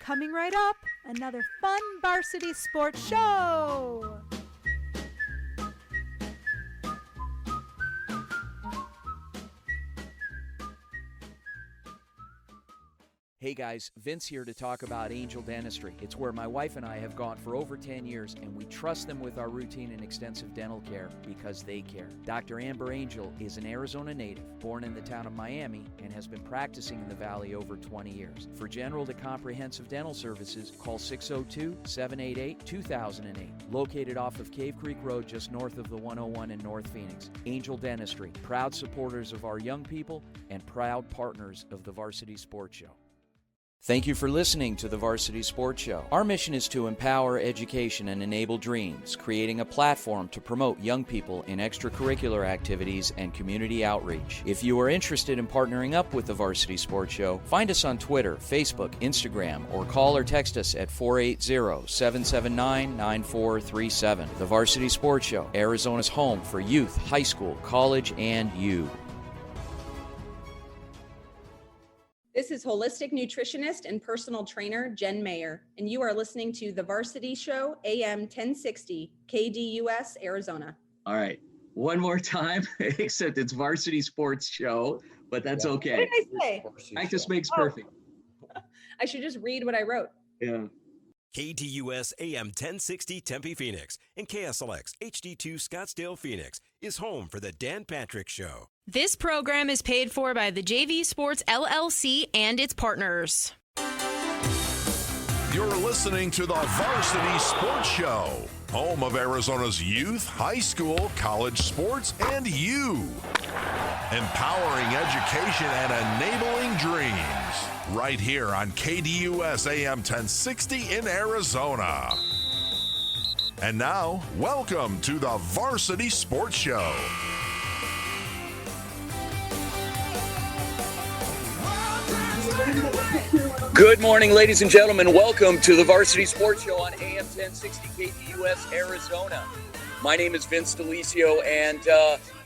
Coming right up, another fun Varsity Sports Show. Hey guys, Vince here to talk about Angel Dentistry. It's where my wife and I have gone for over 10 years, and we trust them with our routine and extensive dental care because they care. Dr. Amber Angel is an Arizona native, born in the town of Miami, and has been practicing in the Valley over 20 years. For general to comprehensive dental services, call 602-788-2008. Located off of Cave Creek Road just north of the 101 in North Phoenix. Angel Dentistry, proud supporters of our young people and proud partners of the Varsity Sports Show. Thank you for listening to the Varsity Sports Show. Our mission is to empower education and enable dreams, creating a platform to promote young people in extracurricular activities and community outreach. If you are interested in partnering up with the Varsity Sports Show, find us on Twitter, Facebook, Instagram, or call or text us at 480-779-9437. The Varsity Sports Show, Arizona's home for youth, high school, college, and you. This is holistic nutritionist and personal trainer Jen Mayer, and you are listening to The Varsity Show, AM 1060, KDUS, Arizona. All right. One more time, except it's Varsity Sports Show, but that's okay. What did I say? Practice makes perfect. I should just read what I wrote. Yeah. KDUS AM 1060 Tempe Phoenix and KSLX HD2 Scottsdale Phoenix is home for the Dan Patrick Show. This program is paid for by the JV Sports LLC and its partners. You're listening to the Varsity Sports Show, home of Arizona's youth, high school, college sports, and you. Empowering education and enabling dreams. Right here on KDUS AM 1060 in Arizona. And now, welcome to the Varsity Sports Show. Good morning, ladies and gentlemen. Welcome to the Varsity Sports Show on AM 1060 KDUS, Arizona. My name is Vince DeLisio, and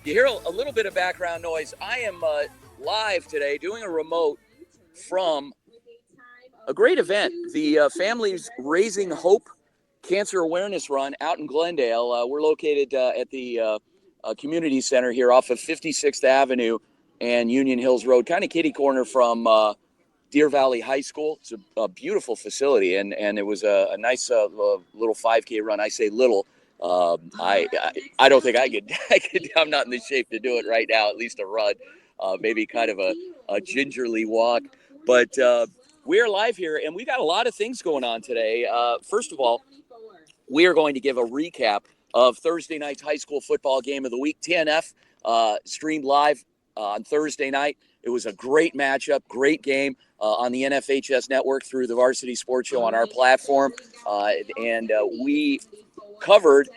you hear a little bit of background noise. I am live today doing a remote from a great event, the Families Raising Hope Cancer Awareness Run out in Glendale. We're located at the community center here off of 56th Avenue and Union Hills Road, kind of kitty corner from Deer Valley High School. It's a beautiful facility, and it was a nice little 5K run. I say little. I don't think I could. I'm not in the shape to do it right now. At least a run, maybe kind of a gingerly walk. But we're live here, and we got a lot of things going on today. First of all, we are going to give a recap of Thursday night's high school football game of the week. TNF streamed live on Thursday night. It was a great matchup, great game on the NFHS network through the Varsity Sports Show on our platform. And we covered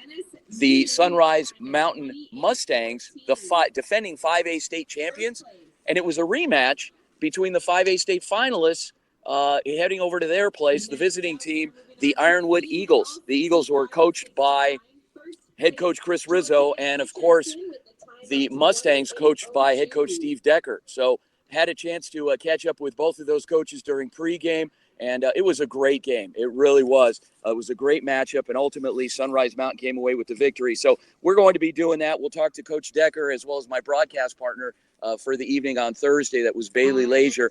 the Sunrise Mountain Mustangs, the defending 5A state champions. And it was a rematch between the 5A state finalists heading over to their place, the visiting team, the Ironwood Eagles. The Eagles were coached by head coach Chris Rizzo, and of course, the Mustangs coached by head coach Steve Decker. So had a chance to catch up with both of those coaches during pregame, and it was a great game. It really was. It was a great matchup, and ultimately Sunrise Mountain came away with the victory. So we're going to be doing that. We'll talk to Coach Decker as well as my broadcast partner for the evening on Thursday. That was Bailey Lazier.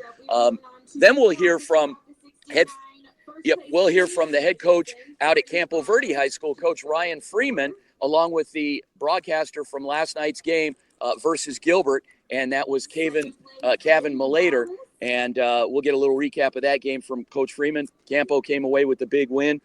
Then we'll hear from the head coach out at Campo Verde High School, Coach Ryan Freeman, along with the broadcaster from last night's game versus Gilbert, and that was Kevin Malater. And we'll get a little recap of that game from Coach Freeman. Campo came away with the big win.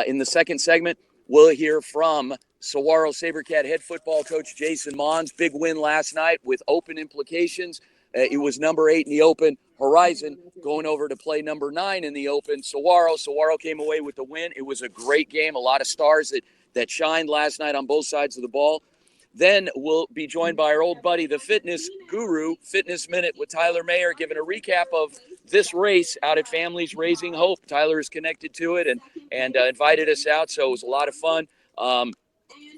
In the second segment, we'll hear from Saguaro SaberCat head football coach Jason Mons. Big win last night with open implications. It was number 8 in the open. Horizon going over to play number 9 in the open. Saguaro came away with the win. It was a great game. A lot of stars that shined last night on both sides of the ball. Then we'll be joined by our old buddy, the fitness guru, Fitness Minute with Tyler Mayer, giving a recap of this race out at Families Raising Hope. Tyler is connected to it and invited us out, so it was a lot of fun.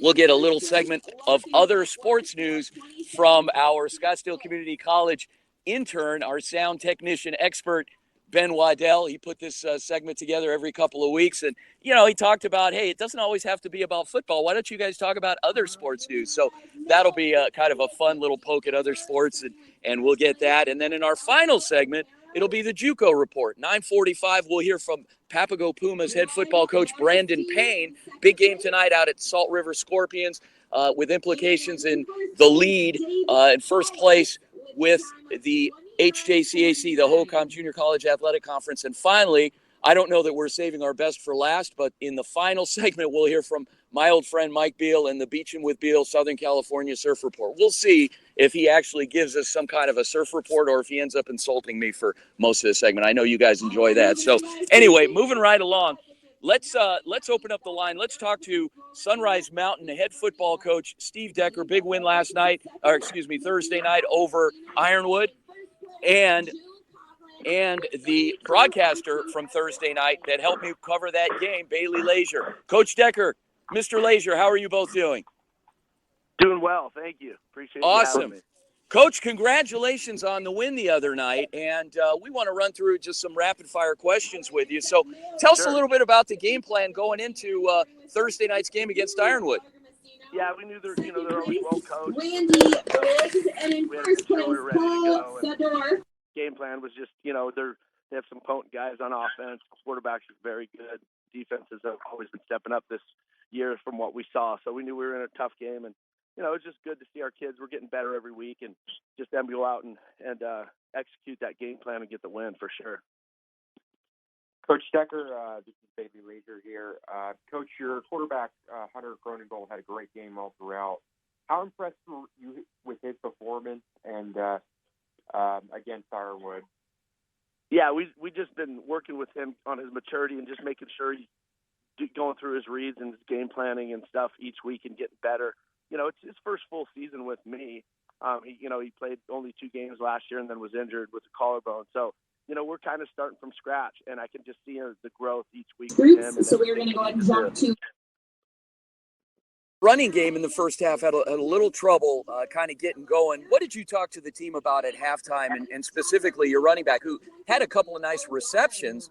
We'll get a little segment of other sports news from our Scottsdale Community College intern, our sound technician expert, Ben Waddell. He put this segment together every couple of weeks. And, he talked about, hey, it doesn't always have to be about football. Why don't you guys talk about other sports news? So that'll be kind of a fun little poke at other sports, and we'll get that. And then in our final segment, it'll be the JUCO report. 9:45, we'll hear from Papago Pumas head football coach Brandon Payne. Big game tonight out at Salt River Scorpions with implications in the lead in first place with the HJCAC, the HOCOM Junior College Athletic Conference. And finally, I don't know that we're saving our best for last, but in the final segment, we'll hear from my old friend Mike Beal and the Beachin' with Beal Southern California Surf Report. We'll see if he actually gives us some kind of a surf report or if he ends up insulting me for most of the segment. I know you guys enjoy that. So anyway, moving right along, let's open up the line. Let's talk to Sunrise Mountain head football coach Steve Decker. Big win Thursday night over Ironwood. And the broadcaster from Thursday night that helped me cover that game, Bailey Lazier. Coach Decker, Mr. Lazier, how are you both doing? Doing well, thank you. Appreciate you Awesome. having me. Coach, congratulations on the win the other night, and we want to run through just some rapid-fire questions with you. So tell us a little bit about the game plan going into Thursday night's game against Ironwood. Yeah, we knew they're always well coached. Randy is and in first place, Paul Sador. Game plan was just, they have some potent guys on offense. Quarterbacks are very good. Defenses have always been stepping up this year from what we saw. So we knew we were in a tough game, and it's just good to see our kids. We're getting better every week, and just them go out and execute that game plan and get the win for sure. Coach Decker, this is Baby Lazier here. Coach, your quarterback, Hunter Cronengold, had a great game all throughout. How impressed were you with his performance and against Ironwood? Yeah, we just been working with him on his maturity and just making sure he's going through his reads and his game planning and stuff each week and getting better. It's his first full season with me. He played only 2 games last year and then was injured with a collarbone. So, we're kind of starting from scratch, and I can just see the growth each week with him. So we're going to go ahead and jump to running game in the first half had a little trouble kind of getting going. What did you talk to the team about at halftime, and specifically your running back, who had a couple of nice receptions,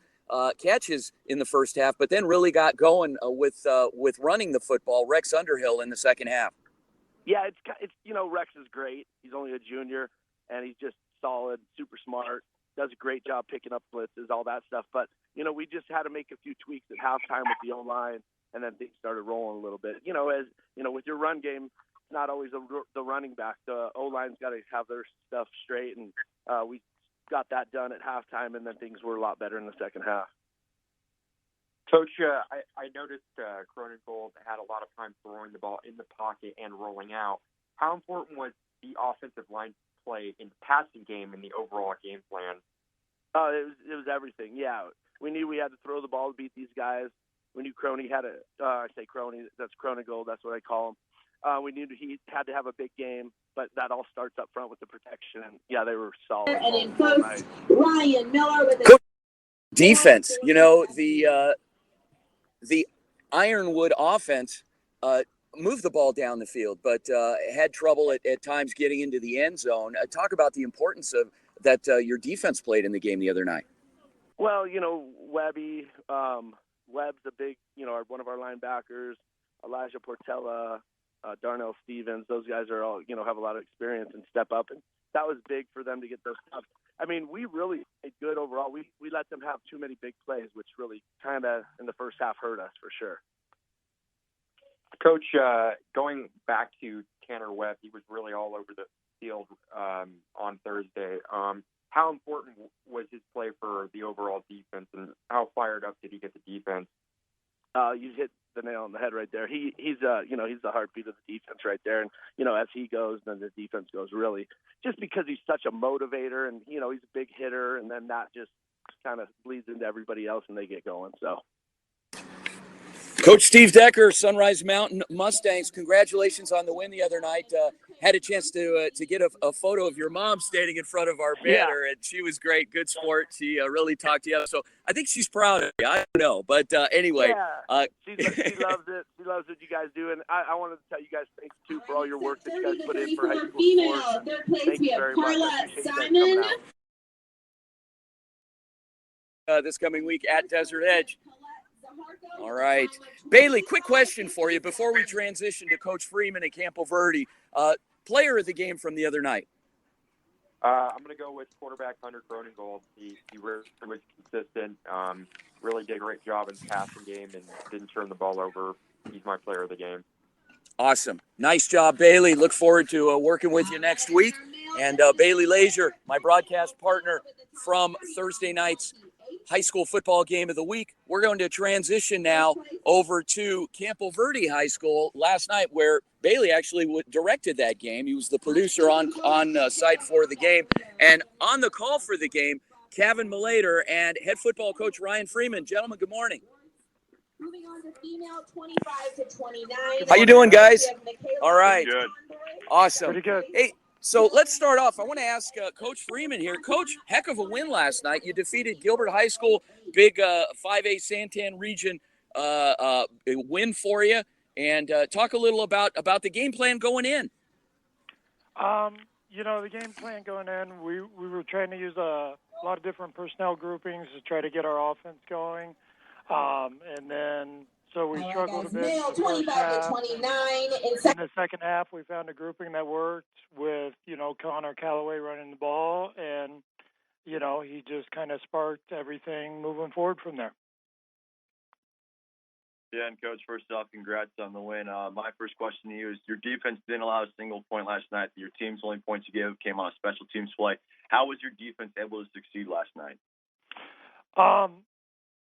catches in the first half, but then really got going with running the football, Rex Underhill, in the second half? Yeah, it's Rex is great. He's only a junior, and he's just solid, super smart, does a great job picking up blitzes, all that stuff. But, we just had to make a few tweaks at halftime with the O-line, and then things started rolling a little bit. With your run game, it's not always the running back. The O-line's got to have their stuff straight, and we got that done at halftime, and then things were a lot better in the second half. Coach, I noticed Cronengold had a lot of time throwing the ball in the pocket and rolling out. How important was the offensive line play in the passing game in the overall game plan? It was everything, yeah. We knew we had to throw the ball to beat these guys. We knew Crony had I say Crony, that's Cronengold, that's what I call him. We knew he had to have a big game, but that all starts up front with the protection. And, yeah, they were solid. And in post, Ryan Miller with the defense. The Ironwood offense moved the ball down the field, but had trouble at times getting into the end zone. Talk about the importance of that your defense played in the game the other night. Well, Webb's a big, one of our linebackers, Elijah Portella, Darnell Stevens. Those guys are all, have a lot of experience and step up. And that was big for them to get those stuff. I mean, we really played good overall. We let them have too many big plays, which really kind of in the first half hurt us for sure. Coach, going back to Tanner Webb, he was really all over the field on Thursday. How important was his play for the overall defense, and how fired up did he get the defense? You hit the nail on the head right there. He's the heartbeat of the defense right there. And, as he goes, then the defense goes really, just because he's such a motivator and, he's a big hitter, and then that just kind of bleeds into everybody else and they get going. So. Coach Steve Decker, Sunrise Mountain Mustangs, congratulations on the win the other night. Had a chance to get a photo of your mom standing in front of our banner, and she was great, good sport. She really talked you up, so I think she's proud of you. I don't know, but anyway. Yeah, she loves it. She loves what you guys do, and I wanted to tell you guys thanks, too, for all your work that you guys put in for high school sports. Third place, Thank we you have very Carla much. I appreciate you guys Simon. coming out. this coming week at Desert Edge. All right. Bailey, quick question for you before we transition to Coach Freeman at Campo Verde. Player of the game from the other night. I'm going to go with quarterback Hunter Groningold. He really was consistent, really did a great job in the passing game and didn't turn the ball over. He's my player of the game. Awesome. Nice job, Bailey. Look forward to working with you next week. And Bailey Lazier, my broadcast partner from Thursday night's high school football game of the week. We're going to transition now over to Campo Verde High School last night, where Bailey actually directed that game. He was the producer on site for the game. And on the call for the game, Kevin Malater and head football coach Ryan Freeman. Gentlemen, good morning. Moving on to female 25 to 29. How you doing, guys? All right. Good. Awesome. Pretty good. Hey, so let's start off. I want to ask Coach Freeman here. Coach, heck of a win last night. You defeated Gilbert High School, big 5A Santan region win for you. And talk a little about the game plan going in. The game plan going in, we were trying to use a lot of different personnel groupings to try to get our offense going. And then so we struggled a bit in the first half. In the second half, we found a grouping that worked with, Connor Calloway running the ball. And, he just kind of sparked everything moving forward from there. Yeah, and Coach, first off, congrats on the win. My first question to you is, your defense didn't allow a single point last night. Your team's only points you gave came on a special teams play. How was your defense able to succeed last night?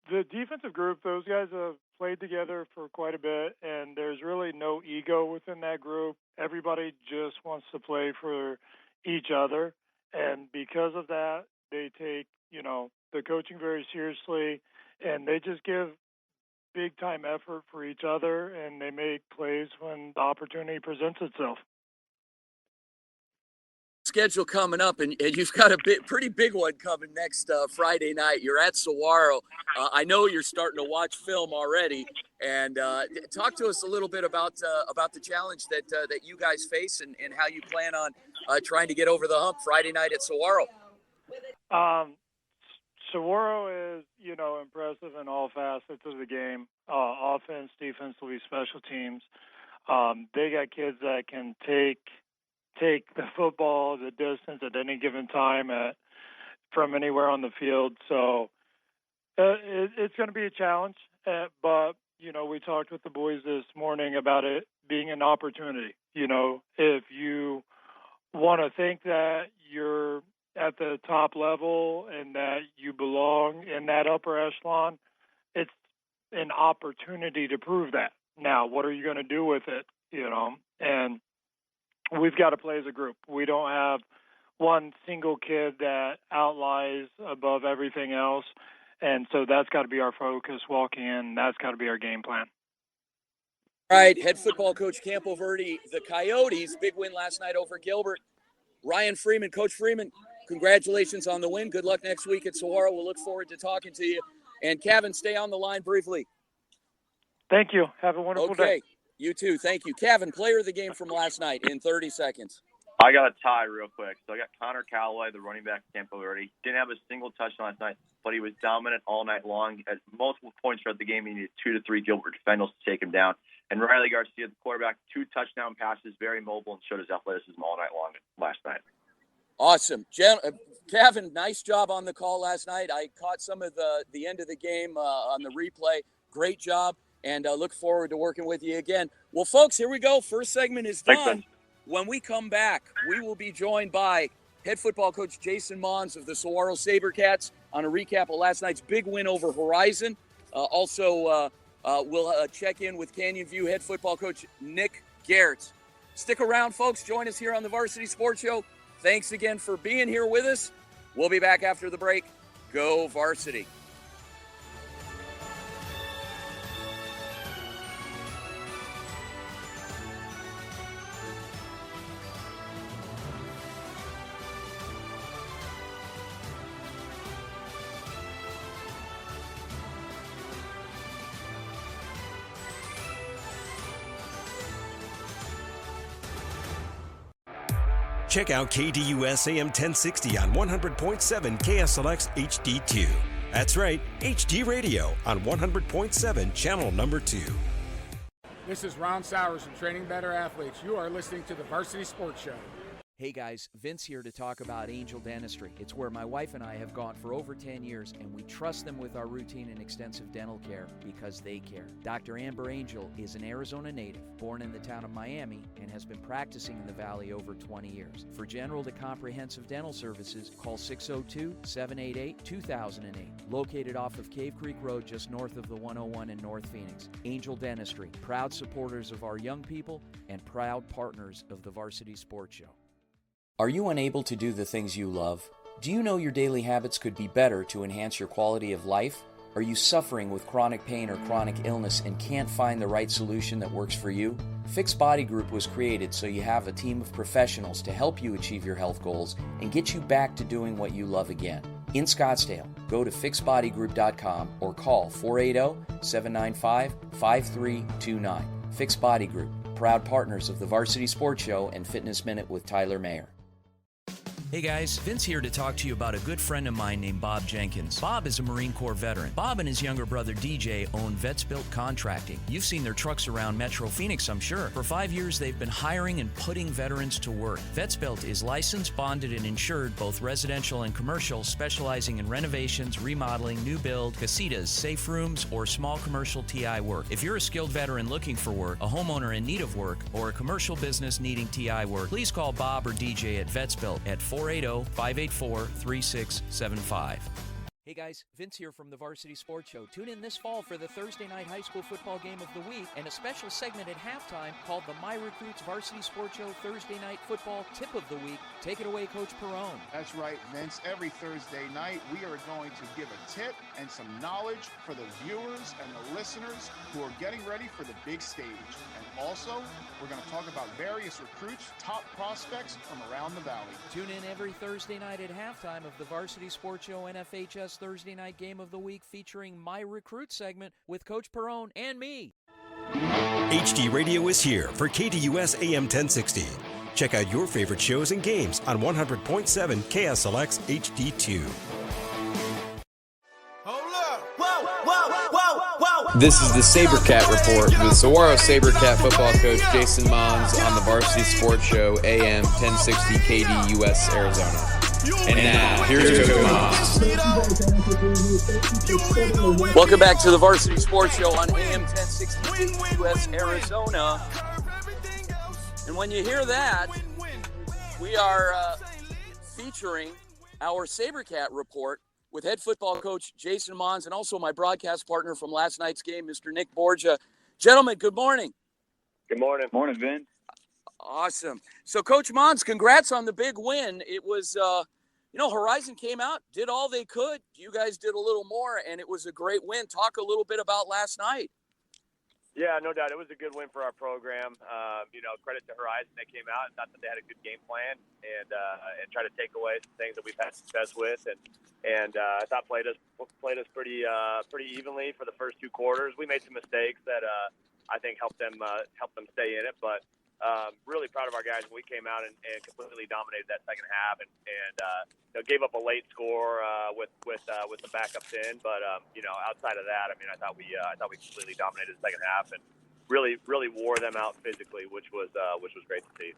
The defensive group, those guys have played together for quite a bit, and there's really no ego within that group. Everybody just wants to play for each other, and because of that, they take, the coaching very seriously, and they just give big-time effort for each other, and they make plays when the opportunity presents itself. Schedule coming up, and you've got a pretty big one coming next Friday night. You're at Saguaro. I know you're starting to watch film already, and talk to us a little bit about the challenge that you guys face and how you plan on trying to get over the hump Friday night at Saguaro. Saguaro is, impressive in all facets of the game. Offense, defensively, special teams. They got kids that can take the football the distance at any given time from anywhere on the field. So it's going to be a challenge. But, we talked with the boys this morning about it being an opportunity. If you want to think that you're at the top level and that you belong in that upper echelon, it's an opportunity to prove that. Now, what are you going to do with it? And we've got to play as a group. We don't have one single kid that outlies above everything else. And so that's got to be our focus walking in. That's got to be our game plan. All right, head football coach Campo Verde, the Coyotes, big win last night over Gilbert. Ryan Freeman, Coach Freeman, congratulations on the win. Good luck next week at Saguaro. We'll look forward to talking to you. And Kevin, stay on the line briefly. Thank you. Have a wonderful day. Okay, you too. Thank you. Kevin, player of the game from last night in 30 seconds. I got a tie real quick. So I got Connor Calloway, the running back at Campo Verde. Didn't have a single touchdown last night, but he was dominant all night long. At multiple points throughout the game, he needed 2 to 3 Gilbert defenders to take him down. And Riley Garcia, the quarterback, 2 touchdown passes, very mobile, and showed his athleticism all night long last night. Awesome. Kevin, nice job on the call last night. I caught some of the end of the game on the replay. Great job, and look forward to working with you again. Well, folks, here we go. First segment is done. Thanks, when we come back, we will be joined by head football coach Jason Mons of the Saguaro SaberCats on a recap of last night's big win over Horizon. Also, we'll check in with Canyon View head football coach Nick Garrett. Stick around, folks. Join us here on the Varsity Sports Show. Thanks again for being here with us. We'll be back after the break. Go Varsity. Check out KDUS AM 1060 on 100.7 KSLX HD2. That's right, HD Radio on 100.7 channel number 2. This is Ron Sowers from Training Better Athletes. You are listening to the Varsity Sports Show. Hey guys, Vince here to talk about Angel Dentistry. It's where my wife and I have gone for over 10 years, and we trust them with our routine and extensive dental care because they care. Dr. Amber Angel is an Arizona native, born in the town of Miami, and has been practicing in the Valley over 20 years. For general to comprehensive dental services, call 602-788-2008. Located off of Cave Creek Road just north of the 101 in North Phoenix. Angel Dentistry, proud supporters of our young people and proud partners of the Varsity Sports Show. Are you unable to do the things you love? Do you know your daily habits could be better to enhance your quality of life? Are you suffering with chronic pain or chronic illness and can't find the right solution that works for you? Fix Body Group was created so you have a team of professionals to help you achieve your health goals and get you back to doing what you love again. In Scottsdale, go to fixbodygroup.com or call 480-795-5329. Fix Body Group, proud partners of the Varsity Sports Show and Fitness Minute with Tyler Mayer. Hey guys, Vince here to talk to you about a good friend of mine named Bob Jenkins. Bob is a Marine Corps veteran. Bob and his younger brother DJ own Vets Built Contracting. You've seen their trucks around Metro Phoenix, I'm sure. For 5 years, they've been hiring and putting veterans to work. Vets Built is licensed, bonded, and insured, both residential and commercial, specializing in renovations, remodeling, new build, casitas, safe rooms, or small commercial TI work. If you're a skilled veteran looking for work, a homeowner in need of work, or a commercial business needing TI work, please call Bob or DJ at Vets Built at 480-584-3675. Hey guys, Vince here from the Varsity Sports Show. Tune in this fall for the Thursday night high school football game of the week and a special segment at halftime called the My Recruits Varsity Sports Show Thursday Night Football Tip of the Week. Take it away, Coach Perrone. That's right, Vince. Every Thursday night, we are going to give a tip and some knowledge for the viewers and the listeners who are getting ready for the big stage. And also, we're going to talk about various recruits, top prospects from around the Valley. Tune in every Thursday night at halftime of the Varsity Sports Show NFHS Thursday Night Game of the Week featuring My Recruit segment with Coach Perrone and me. HD Radio is here for KDUS AM 1060. Check out your favorite shows and games on 100.7 KSLX HD2. This is the SaberCat Report with Saguaro SaberCat football coach Jason Mons on the Varsity Sports Show AM 1060 KDUS Arizona. And now, here's Coach Mons. Welcome back to the Varsity Sports Show on AM 1060 KDUS Arizona. And when you hear that, we are featuring our SaberCat Report with head football coach Jason Mons and also my broadcast partner from last night's game, Mr. Nick Borgia. Gentlemen, good morning. Good morning. Morning, Vince. Awesome. So, Coach Mons, congrats on the big win. It was, Horizon came out, did all they could. You guys did a little more, and it was a great win. Talk a little bit about last night. Yeah, no doubt. It was a good win for our program. Credit to Horizon. They came out and thought that they had a good game plan and try to take away some things that we've had success with. And I thought played us pretty evenly for the first two quarters. We made some mistakes that I think helped them stay in it. But really proud of our guys. We came out and completely dominated that second half and gave up a late score with the backups in. But outside of that, I mean, I thought we completely dominated the second half and really wore them out physically, which was great to see.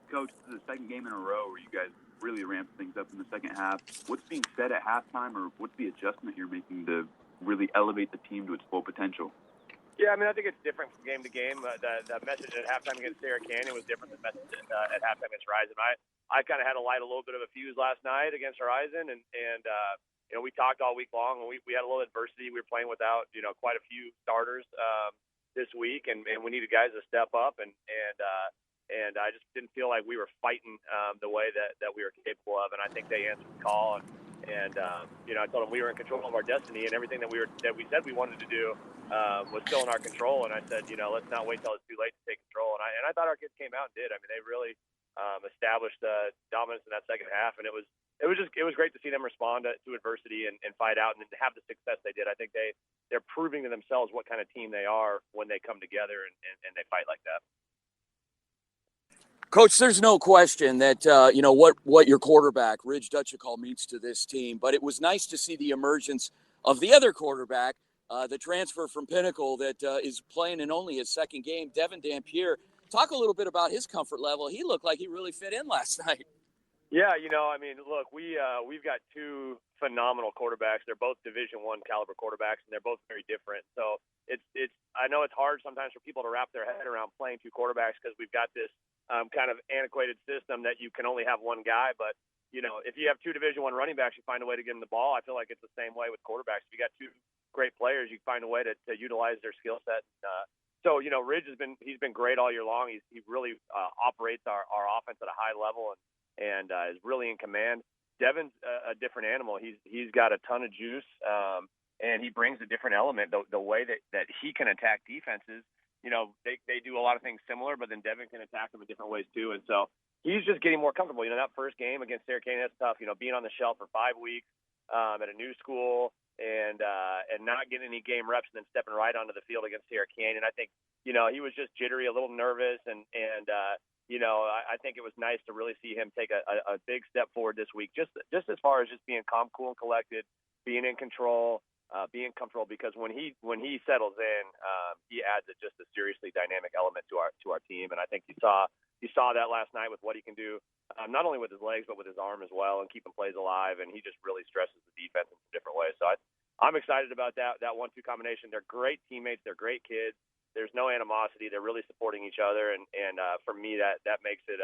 Coach, this is the second game in a row where you guys really ramped things up in the second half. What's being said at halftime, or what's the adjustment you're making to really elevate the team to its full potential? Yeah, I mean, I think it's different from game to game. The message at halftime against Sarah Canyon was different than the message at halftime against Horizon. I kind of had to light a little bit of a fuse last night against Horizon, and we talked all week long, and we had a little adversity. We were playing without quite a few starters this week, and we needed guys to step up, and I just didn't feel like we were fighting the way that we were capable of, and I think they answered the call, and I told them we were in control of our destiny, and everything that we said we wanted to do was still in our control. And I said, let's not wait till it's too late to take control. And I thought our kids came out and did. I mean, they really established dominance in that second half, and it was great to see them respond to adversity and fight out and have the success they did. I think they're proving to themselves what kind of team they are when they come together and they fight like that. Coach, there's no question that, what your quarterback, Ridge Dutchicall, means to this team. But it was nice to see the emergence of the other quarterback, the transfer from Pinnacle that is playing in only his second game, Devin Dampier. Talk a little bit about his comfort level. He looked like he really fit in last night. Yeah, look, we've got two phenomenal quarterbacks. They're both Division I caliber quarterbacks, and they're both very different. So it's I know it's hard sometimes for people to wrap their head around playing two quarterbacks because we've got this kind of antiquated system that you can only have one guy. But if you have two Division I running backs, you find a way to get them the ball. I feel like it's the same way with quarterbacks. If you got two great players, you find a way to utilize their skill set. So Ridge he's been great all year long. He really operates our offense at a high level and is really in command. Devin's a different animal. He's got a ton of juice, and he brings a different element. The way that he can attack defenses, they do a lot of things similar, but then Devin can attack them in different ways too. And so he's just getting more comfortable. That first game against Sarah Canyon, that's tough. Being on the shelf for 5 weeks at a new school and not getting any game reps and then stepping right onto the field against Sarah Canyon. I think he was just jittery, a little nervous, and I think it was nice to really see him take a big step forward this week, just as far as just being calm, cool, and collected, being in control, being comfortable. Because when he settles in, he adds just a seriously dynamic element to our team. And I think you saw that last night with what he can do, not only with his legs but with his arm as well, and keeping plays alive. And he just really stresses the defense in different ways. So I'm excited about that 1-2 combination. They're great teammates. They're great kids. There's no animosity. They're really supporting each other, and for me, that makes it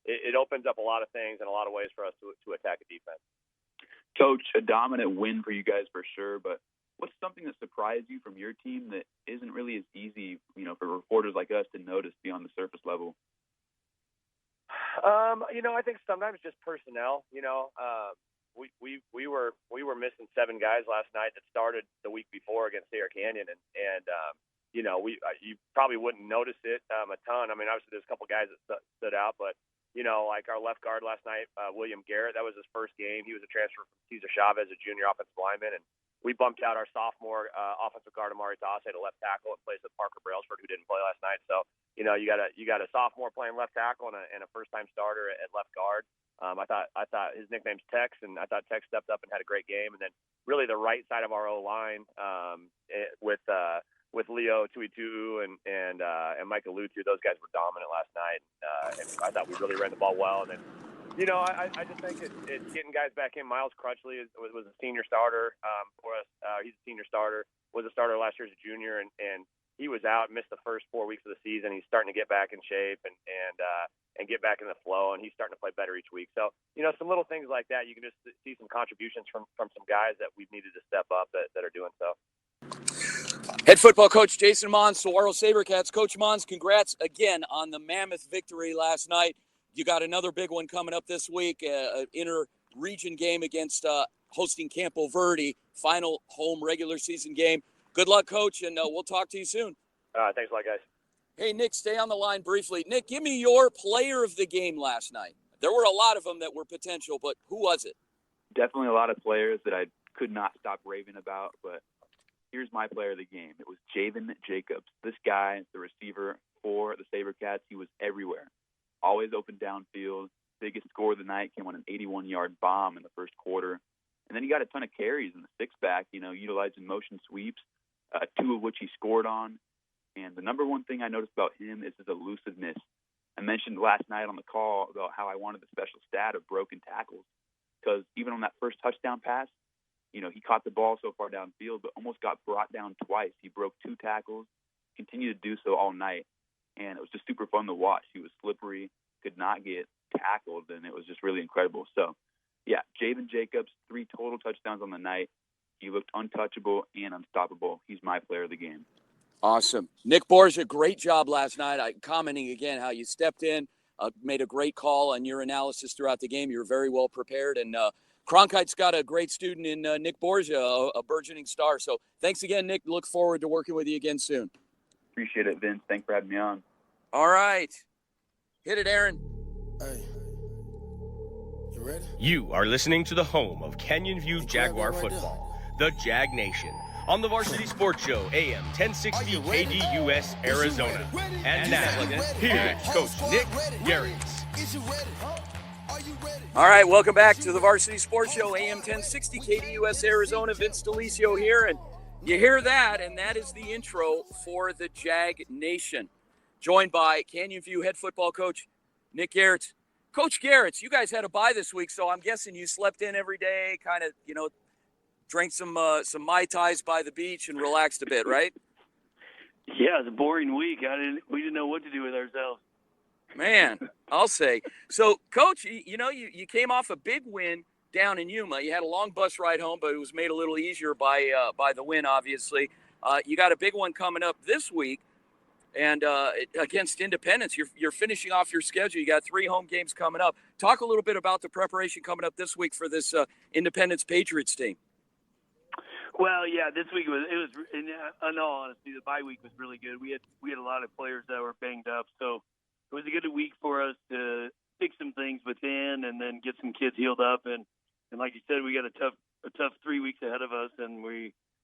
it opens up a lot of things and a lot of ways for us to attack a defense. Coach, a dominant win for you guys for sure, but what's something that surprised you from your team that isn't really as easy, for reporters like us to notice beyond the surface level? I think sometimes just personnel. We were missing 7 guys last night that started the week before against Sarah Canyon, and you probably wouldn't notice it a ton. I mean, obviously there's a couple guys that stood out, but like our left guard last night, William Garrett, that was his first game. He was a transfer from Cesar Chavez, a junior offensive lineman, and we bumped out our sophomore offensive guard Amari Tasse to left tackle in place of Parker Brailsford, who didn't play last night. So you got a sophomore playing left tackle and a first-time starter at left guard. I thought his nickname's Tex, and I thought Tex stepped up and had a great game. And then really the right side of our O-line with Leo Tuitu and Michael Lutu, those guys were dominant last night. And I thought we really ran the ball well. And then, I just think it's getting guys back in. Miles Crutchley was a senior starter for us. He's a senior starter, was a starter last year as a junior, and he was out, missed the first 4 weeks of the season. He's starting to get back in shape and get back in the flow, and he's starting to play better each week. So, some little things like that, you can just see some contributions from some guys that we've needed to step up that are doing so. Head football coach Jason Mons, Saguaro SaberCats. Coach Mons, congrats again on the mammoth victory last night. You got another big one coming up this week, an inter-region game against hosting Campo Verde, final home regular season game. Good luck, Coach, and we'll talk to you soon. Thanks a lot, guys. Hey, Nick, stay on the line briefly. Nick, give me your player of the game last night. There were a lot of them that were potential, but who was it? Definitely a lot of players that I could not stop raving about, but here's my player of the game. It was Javen Jacobs. This guy, the receiver for the SaberCats, he was everywhere. Always open downfield. Biggest score of the night came on an 81-yard bomb in the first quarter. And then he got a ton of carries in the six-back, utilizing motion sweeps, 2 of which he scored on. And the number one thing I noticed about him is his elusiveness. I mentioned last night on the call about how I wanted the special stat of broken tackles, because even on that first touchdown pass, he caught the ball so far downfield, but almost got brought down twice. He broke 2 tackles, continued to do so all night, and it was just super fun to watch. He was slippery, could not get tackled, and it was just really incredible. So, yeah, Javen Jacobs, 3 total touchdowns on the night. He looked untouchable and unstoppable. He's my player of the game. Awesome. Nick Borgia, great job last night. Commenting again how you stepped in, made a great call on your analysis throughout the game. You were very well prepared, and Cronkite's got a great student in Nick Borgia, a burgeoning star. So thanks again, Nick. Look forward to working with you again soon. Appreciate it, Vince. Thanks for having me on. All right. Hit it, Aaron. Hey. You ready? You are listening to the home of Canyon View Jaguar football, the Jag Nation, on the Varsity Sports Show, AM 1060 KDUS, Arizona. And now, here's Coach Nick Garrett. All right, welcome back to the Varsity Sports Show, AM 1060 KDUS, Arizona. Vince DeLisio here, and you hear that, and that is the intro for the Jag Nation. Joined by Canyon View head football coach Nick Garrett. Coach Garrett, you guys had a bye this week, so I'm guessing you slept in every day, kind of, drank some Mai Tais by the beach and relaxed a bit, right? Yeah, it's a boring week. We didn't know what to do with ourselves. Man, I'll say. So, Coach, you came off a big win down in Yuma. You had a long bus ride home, but it was made a little easier by the win, obviously. You got a big one coming up this week. And against Independence, you're finishing off your schedule. You got 3 home games coming up. Talk a little bit about the preparation coming up this week for this Independence Patriots team. Well, yeah, this week was in all honesty, the bye week was really good. We had a lot of players that were banged up, so it was a good week for us to fix some things within and then get some kids healed up. And like you said, we got a tough 3 weeks ahead of us, and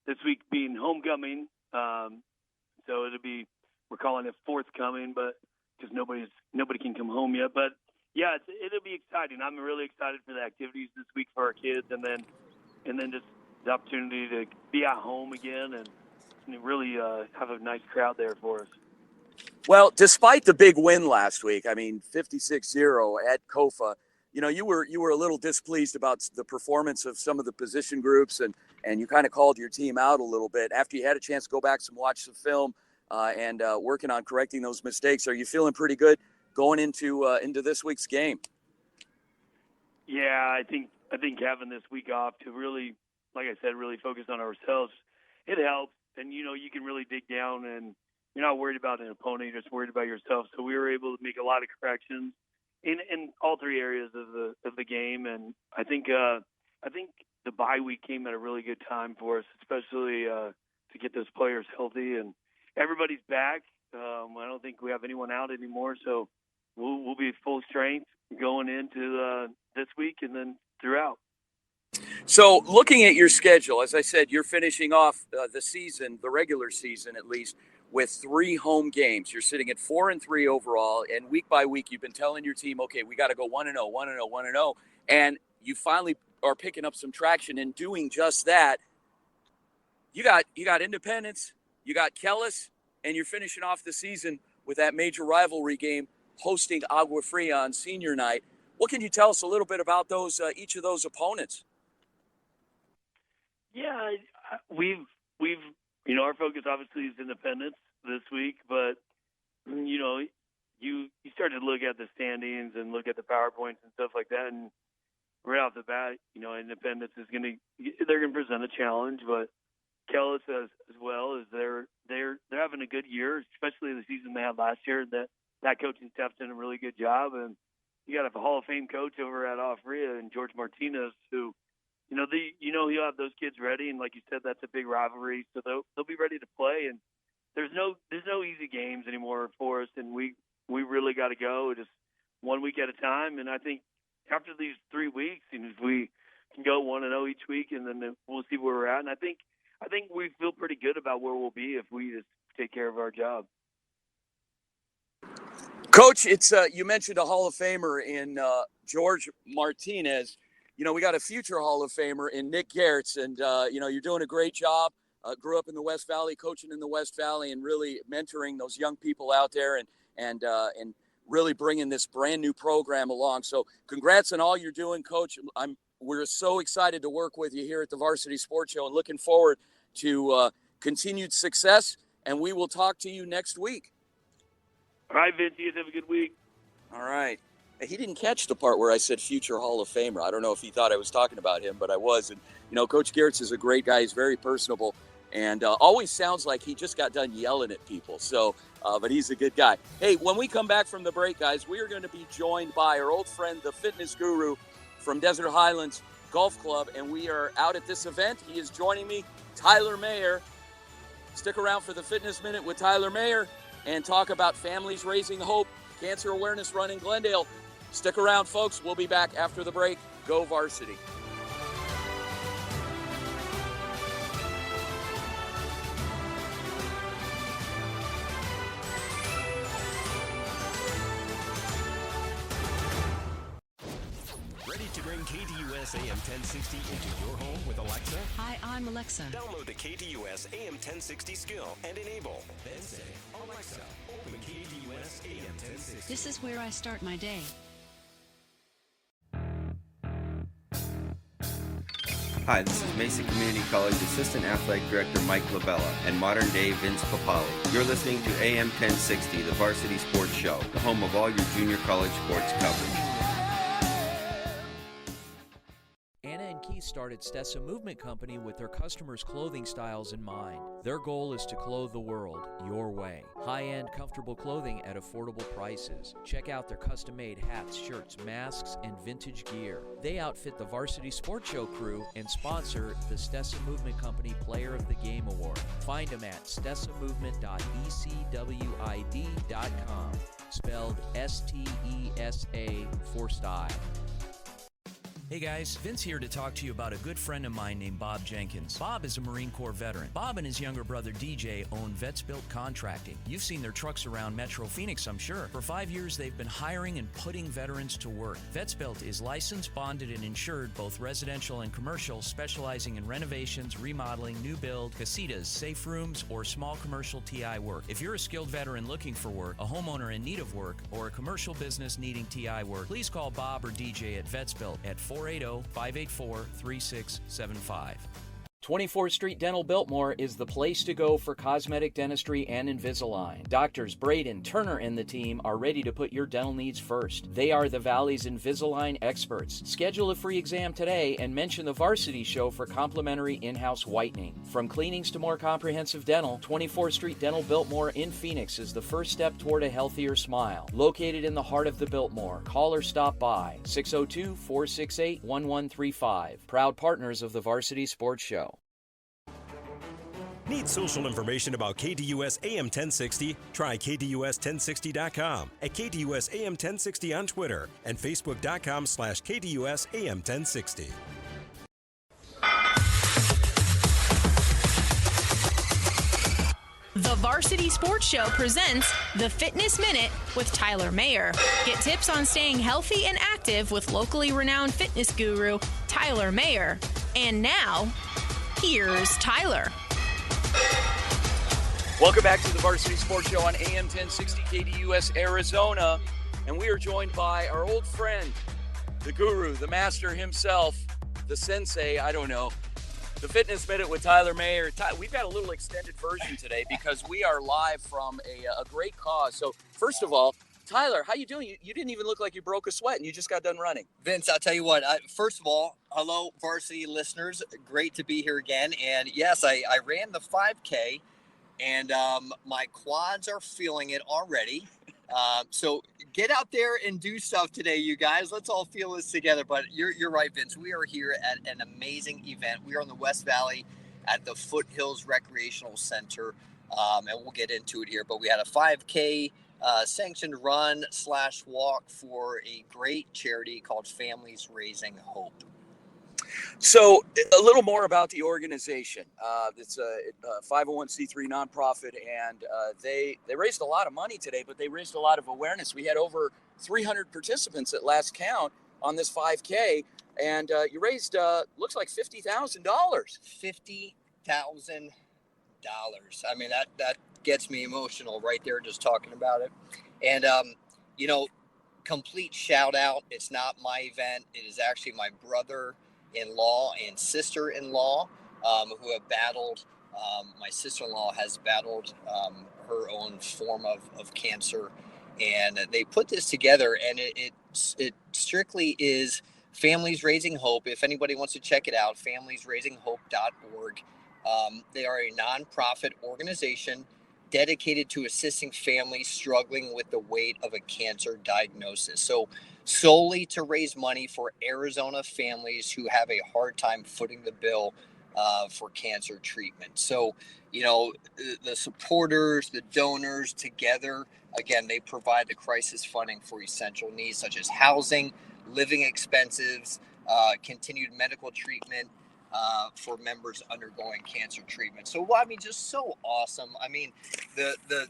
this week being homecoming, so we're calling it fourth coming, but because nobody can come home yet. But yeah, it'll be exciting. I'm really excited for the activities this week for our kids, and then just the opportunity to be at home again and really have a nice crowd there for us. Well, despite the big win last week, 56-0 at Kofa, you were a little displeased about the performance of some of the position groups, and you kind of called your team out a little bit after you had a chance to go back and watch the film. And working on correcting those mistakes. Are you feeling pretty good going into this week's game? Yeah, I think having this week off to really, like I said, really focus on ourselves, it helps. And you can really dig down, and you're not worried about an opponent; you're just worried about yourself. So we were able to make a lot of corrections in all 3 areas of the game. And I think the bye week came at a really good time for us, especially to get those players healthy and. Everybody's back. I don't think we have anyone out anymore, so we'll be full strength going into this week and then throughout. So looking at your schedule, as I said, you're finishing off the season, the regular season at least, with 3 home games. You're sitting at 4-3 overall, and week by week you've been telling your team, okay, we got to go 1-0, 1-0, 1-0, and you finally are picking up some traction in doing just that. You got Independence. You got Kellis, and you're finishing off the season with that major rivalry game hosting Agua Fria on senior night. What can you tell us a little bit about those each of those opponents? Yeah, we've our focus obviously is Independence this week, but you start to look at the standings and look at the PowerPoints and stuff like that, and right off the bat, Independence is they're gonna present a challenge, but Kellis as well is they're having a good year, especially the season they had last year. That coaching staff's done a really good job, and you got a Hall of Fame coach over at Offria and George Martinez, who he'll have those kids ready, and like you said, that's a big rivalry, so they'll be ready to play. And there's no easy games anymore for us, and we really got to go just 1 week at a time. And I think after these 3 weeks, if we can go 1-0 each week, and then we'll see where we're at. And I think we feel pretty good about where we'll be if we just take care of our job. Coach, it's you mentioned a Hall of Famer in George Martinez. We got a future Hall of Famer in Nick Garrett, and you're doing a great job. Grew up in the West Valley, coaching in the West Valley, and really mentoring those young people out there, and really bringing this brand new program along. So, congrats on all you're doing, Coach. We're so excited to work with you here at the Varsity Sports Show and looking forward to continued success, and we will talk to you next week. All right, Vince, you guys have a good week. All right. He didn't catch the part where I said future Hall of Famer. I don't know if he thought I was talking about him, but I was. And, Coach Garrett is a great guy. He's very personable and always sounds like he just got done yelling at people. So, but he's a good guy. Hey, when we come back from the break, guys, we are going to be joined by our old friend, the fitness guru from Desert Highlands Golf Club, and we are out at this event. He is joining me, Tyler Mayer. Stick around for the Fitness Minute with Tyler Mayer and talk about Families Raising Hope, Cancer Awareness Run in Glendale. Stick around, folks. We'll be back after the break. Go Varsity. Ready to bring KDUS AM 1060 into your home with Alexa? Hi, I'm Alexa. Download the KDUS AM 1060 skill and enable. Then say, Alexa, open KDUS AM 1060. This is where I start my day. Hi, this is Mesa Community College Assistant Athletic Director Mike Labella and modern-day Vince Papali. You're listening to AM 1060, the Varsity Sports Show, the home of all your junior college sports coverage. Anna and Keith started Stessa Movement Company with their customers' clothing styles in mind. Their goal is to clothe the world your way. High-end, comfortable clothing at affordable prices. Check out their custom-made hats, shirts, masks, and vintage gear. They outfit the Varsity Sports Show crew and sponsor the Stessa Movement Company Player of the Game Award. Find them at stessamovement.ecwid.com, spelled S-T-E-S-A for style. Hey guys, Vince here to talk to you about a good friend of mine named Bob Jenkins. Bob is a Marine Corps veteran. Bob and his younger brother DJ own Vets Built Contracting. You've seen their trucks around Metro Phoenix, I'm sure. For 5 years, they've been hiring and putting veterans to work. Vets Built is licensed, bonded, and insured, both residential and commercial, specializing in renovations, remodeling, new build, casitas, safe rooms, or small commercial TI work. If you're a skilled veteran looking for work, a homeowner in need of work, or a commercial business needing TI work, please call Bob or DJ at Vets Built at 480-584-3675. 24th Street Dental Biltmore is the place to go for cosmetic dentistry and Invisalign. Doctors Braden, Turner, and the team are ready to put your dental needs first. They are the Valley's Invisalign experts. Schedule a free exam today and mention the Varsity Show for complimentary in-house whitening. From cleanings to more comprehensive dental, 24th Street Dental Biltmore in Phoenix is the first step toward a healthier smile. Located in the heart of the Biltmore, call or stop by 602-468-1135. Proud partners of the Varsity Sports Show. Need social information about KDUS AM 1060? Try KDUS1060.com, at KDUS AM 1060 on Twitter, and Facebook.com/KDUS AM 1060. The Varsity Sports Show presents the Fitness Minute with Tyler Mayer. Get tips on staying healthy and active with locally renowned fitness guru Tyler Mayer. And now, here's Tyler. Welcome back to the Varsity Sports Show on AM 1060 KDUS Arizona. And we are joined by our old friend, the guru, the master himself, the sensei, I don't know, the Fitness Minute with Tyler Mayer. We've got a little extended version today because we are live from a great cause. So first of all, Tyler, how you doing? You didn't even look like you broke a sweat and you just got done running. Vince, I'll tell you what, first of all, hello, Varsity listeners. Great to be here again. And yes, I ran the 5K and my quads are feeling it already. So get out there and do stuff today, you guys. Let's all feel this together. But you're right, Vince. We are here at an amazing event. We are in the West Valley at the Foothills Recreational Center. And we'll get into it here. But we had a 5K sanctioned run/walk for a great charity called Families Raising Hope. So a little more about the organization. It's a 501c3 nonprofit, and they raised a lot of money today, but they raised a lot of awareness. We had over 300 participants at last count on this 5K, and you raised, looks like $50,000. $50,000. I mean, that gets me emotional right there just talking about it. And, complete shout out. It's not my event. It is actually my brother-in-law and sister-in-law who have battled. My sister-in-law has battled her own form of cancer. And they put this together, and it strictly is Families Raising Hope. If anybody wants to check it out, familiesraisinghope.org. They are a nonprofit organization dedicated to assisting families struggling with the weight of a cancer diagnosis. So solely to raise money for Arizona families who have a hard time footing the bill for cancer treatment. So, the supporters, the donors together, again, they provide the crisis funding for essential needs such as housing, living expenses, continued medical treatment, for members undergoing cancer treatment. So, just so awesome. I mean, the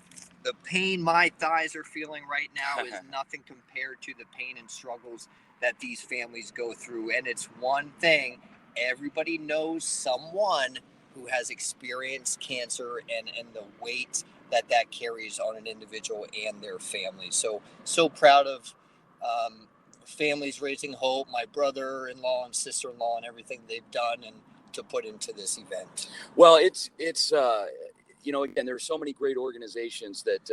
pain my thighs are feeling right now is nothing compared to the pain and struggles that these families go through. And it's one thing, everybody knows someone who has experienced cancer and the weight that carries on an individual and their family. So proud of Families Raising Hope, my brother-in-law and sister-in-law, and everything they've done and to put into this event. Well, it's again, there's so many great organizations that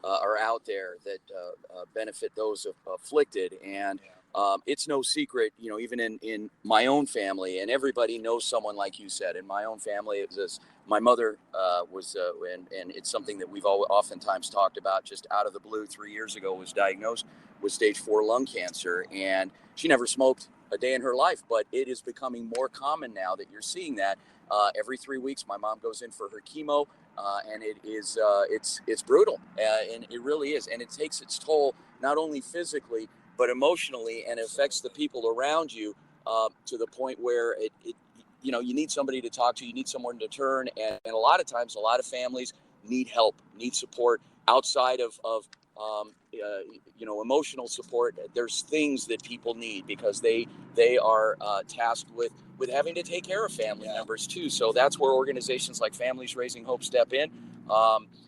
are out there that benefit those afflicted, and it's no secret, even in my own family, and everybody knows someone, like you said. In my own family, it was this, my mother was, and it's something that we've oftentimes talked about, just out of the blue 3 years ago, was diagnosed with stage 4 lung cancer, and she never smoked a day in her life, but it is becoming more common now that you're seeing that. Every 3 weeks, my mom goes in for her chemo, and it is it's brutal, and it really is, and it takes its toll not only physically but emotionally, and it affects the people around you to the point where it you need somebody to talk to, you need someone to turn, and a lot of times, a lot of families need help, need support outside of emotional support. There's things that people need because they are tasked with having to take care of family members too. So that's where organizations like Families Raising Hope step in.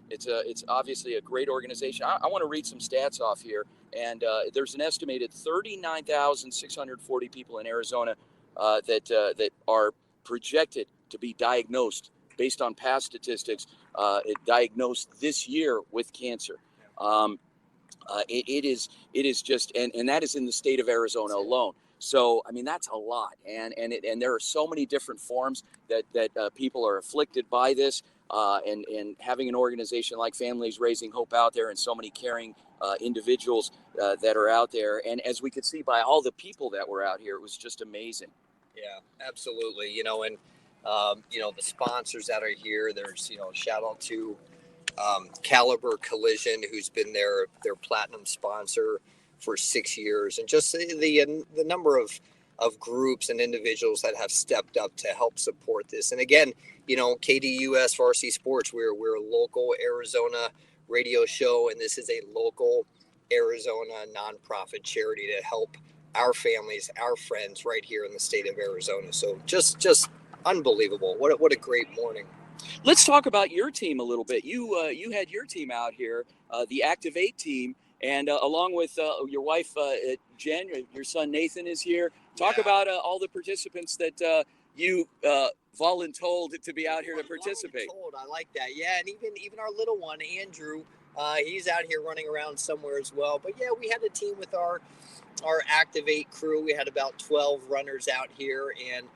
It's obviously a great organization. I want to read some stats off here, and there's an estimated 39,640 people in Arizona that are projected to be diagnosed, based on past statistics, diagnosed this year with cancer. It is just, and that is in the state of Arizona alone. So, I mean, that's a lot. And there are so many different forms that people are afflicted by this. And having an organization like Families Raising Hope out there, and so many caring individuals that are out there. And as we could see by all the people that were out here, it was just amazing. Yeah, absolutely. And the sponsors that are here, there's, shout out to Caliber Collision, who's been their platinum sponsor for 6 years, and just the number of groups and individuals that have stepped up to help support this. And again, KDUS Varsity Sports, we're a local Arizona radio show, and this is a local Arizona nonprofit charity to help our families, our friends right here in the state of Arizona. So just unbelievable. What a great morning. Let's talk about your team a little bit. You had your team out here, the Activate team, and along with your wife, Jen, your son Nathan is here. Talk about all the participants that you voluntold to be out here to participate. I like that. Yeah, and even our little one, Andrew, he's out here running around somewhere as well. But yeah, we had a team with our Activate crew. We had about 12 runners out here, and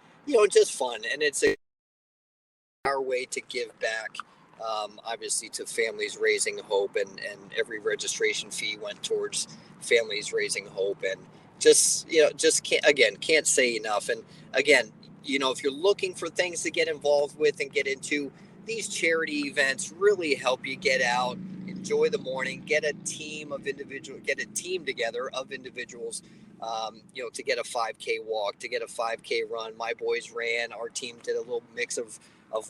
just fun. And it's our way to give back, obviously, to Families Raising Hope, and every registration fee went towards Families Raising Hope. And just can't say enough. And again, if you're looking for things to get involved with and get into, these charity events really help you get out, enjoy the morning, get a team together of individuals, to get a 5K walk, to get a 5K run. My boys ran, our team did a little mix of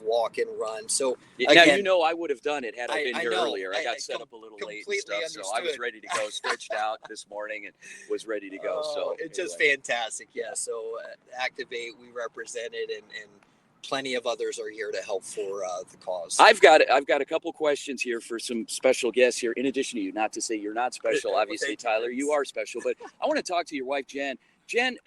walk and run. So again, now, I would have done it had I been here earlier. I got set up a little late and stuff, understood. So I was ready to go, stretched out this morning, and was ready to go. So it's just fantastic. Yeah. So Activate, we represented, and plenty of others are here to help for the cause. I've got a couple questions here for some special guests here. In addition to you, not to say you're not special, obviously, Tyler, you are special. But I want to talk to your wife, Jen. Jen,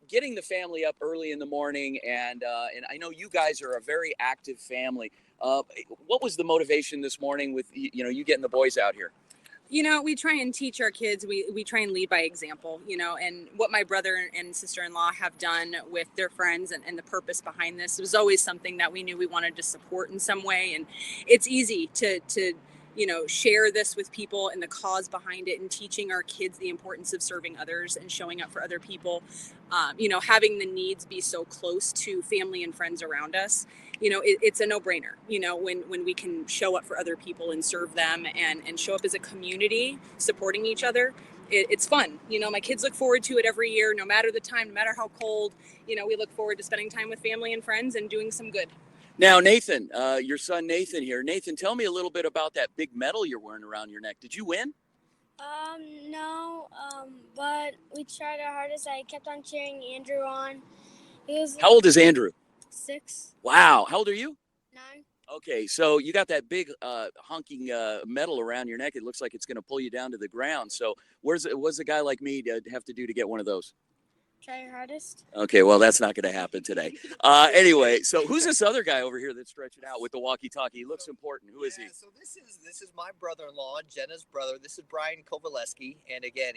getting the family up early in the morning, and I know you guys are a very active family. What was the motivation this morning with you getting the boys out here? We try and teach our kids. We try and lead by example, and what my brother and sister-in-law have done with their friends and the purpose behind this was always something that we knew we wanted to support in some way. And it's easy to share this with people and the cause behind it, and teaching our kids the importance of serving others and showing up for other people. Having the needs be so close to family and friends around us, it's a no-brainer, when we can show up for other people and serve them and show up as a community supporting each other. It's fun. My kids look forward to it every year, no matter the time, no matter how cold. We look forward to spending time with family and friends and doing some good. Now, Nathan, your son Nathan here. Nathan, tell me a little bit about that big medal you're wearing around your neck. Did you win? No, but we tried our hardest. I kept on cheering Andrew on. How old is Andrew? 6. Wow. How old are you? 9. Okay, so you got that big honking metal around your neck. It looks like it's going to pull you down to the ground. So what's a guy like me to have to do to get one of those? Try your hardest. Okay, well, that's not going to happen today. Anyway, so who's this other guy over here that's stretching out with the walkie-talkie? He looks important. Who is he? So this is my brother-in-law, Jenna's brother. This is Brian Kovaleski, and again,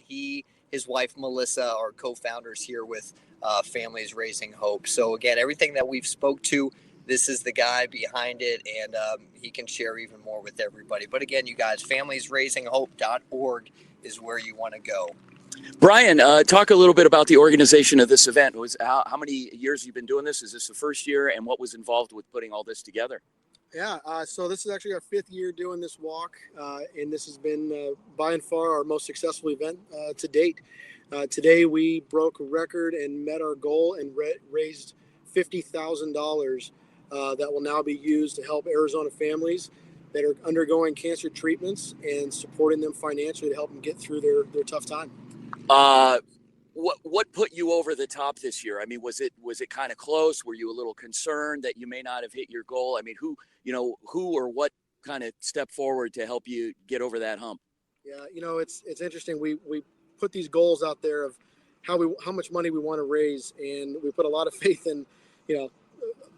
his wife Melissa are co-founders here with Families Raising Hope. So again, everything that we've spoke to, this is the guy behind it, and he can share even more with everybody. But again, you guys, familiesraisinghope.org is where you want to go. Brian, talk a little bit about the organization of this event. How many years you've been doing this? Is this the first year, and what was involved with putting all this together? Yeah, so this is actually our 5th year doing this walk, and this has been by and far our most successful event to date. Today we broke a record and met our goal and raised $50,000 that will now be used to help Arizona families that are undergoing cancer treatments and supporting them financially to help them get through their tough time. What put you over the top this year? I mean, was it kind of close? Were you a little concerned that you may not have hit your goal? I mean, who or what kind of stepped forward to help you get over that hump? Yeah, it's interesting. We put these goals out there of how much money we want to raise, and we put a lot of faith in,